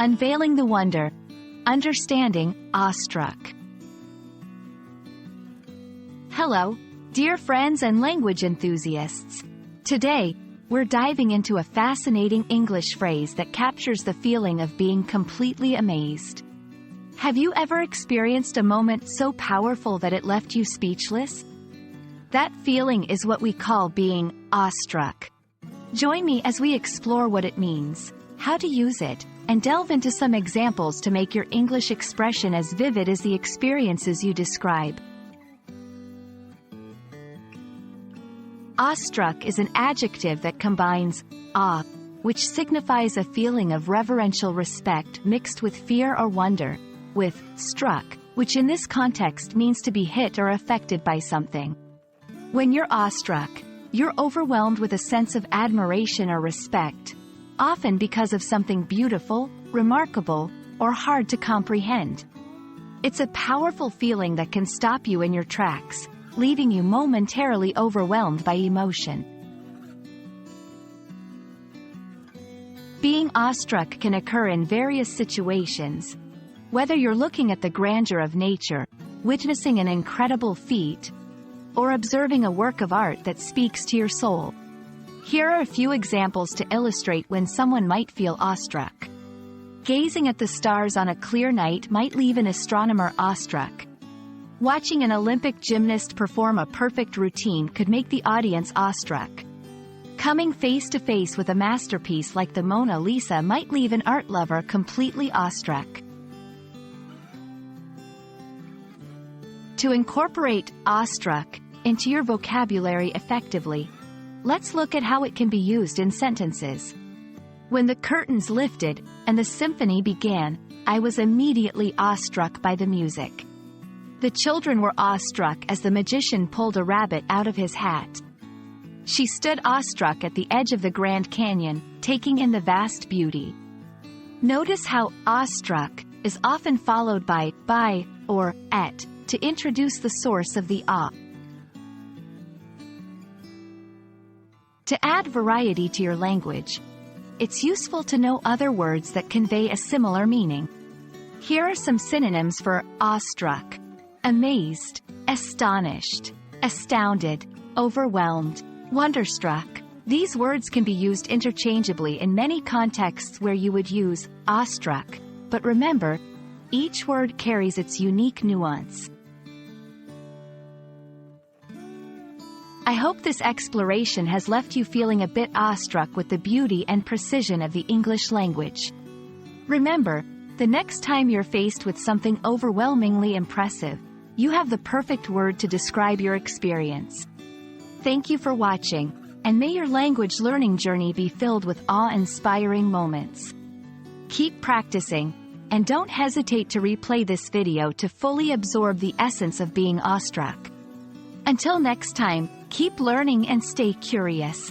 Unveiling the Wonder. Understanding Awestruck. Hello, dear friends and language enthusiasts. Today, we're diving into a fascinating English phrase that captures the feeling of being completely amazed. Have you ever experienced a moment so powerful that it left you speechless? That feeling is what we call being awestruck. Join me as we explore what it means, how to use it, and delve into some examples to make your English expression as vivid as the experiences you describe. Awestruck is an adjective that combines awe, which signifies a feeling of reverential respect mixed with fear or wonder, with struck, which in this context means to be hit or affected by something. When you're awestruck, you're overwhelmed with a sense of admiration or respect, often because of something beautiful, remarkable, or hard to comprehend. It's a powerful feeling that can stop you in your tracks, leaving you momentarily overwhelmed by emotion. Being awestruck can occur in various situations. Whether you're looking at the grandeur of nature, witnessing an incredible feat, or observing a work of art that speaks to your soul. Here are a few examples to illustrate when someone might feel awestruck. Gazing at the stars on a clear night might leave an astronomer awestruck. Watching an Olympic gymnast perform a perfect routine could make the audience awestruck. Coming face to face with a masterpiece like the Mona Lisa might leave an art lover completely awestruck. To incorporate awestruck into your vocabulary effectively, let's look at how it can be used in sentences. When the curtains lifted and the symphony began, I was immediately awestruck by the music. The children were awestruck as the magician pulled a rabbit out of his hat. She stood awestruck at the edge of the Grand Canyon, taking in the vast beauty. Notice how awestruck is often followed by or at to introduce the source of the awe. To add variety to your language, it's useful to know other words that convey a similar meaning. Here are some synonyms for awestruck: amazed, astonished, astounded, overwhelmed, wonderstruck. These words can be used interchangeably in many contexts where you would use awestruck, but remember, each word carries its unique nuance. I hope this exploration has left you feeling a bit awestruck with the beauty and precision of the English language. Remember, the next time you're faced with something overwhelmingly impressive, you have the perfect word to describe your experience. Thank you for watching, and may your language learning journey be filled with awe-inspiring moments. Keep practicing, and don't hesitate to replay this video to fully absorb the essence of being awestruck. Until next time, keep learning and stay curious.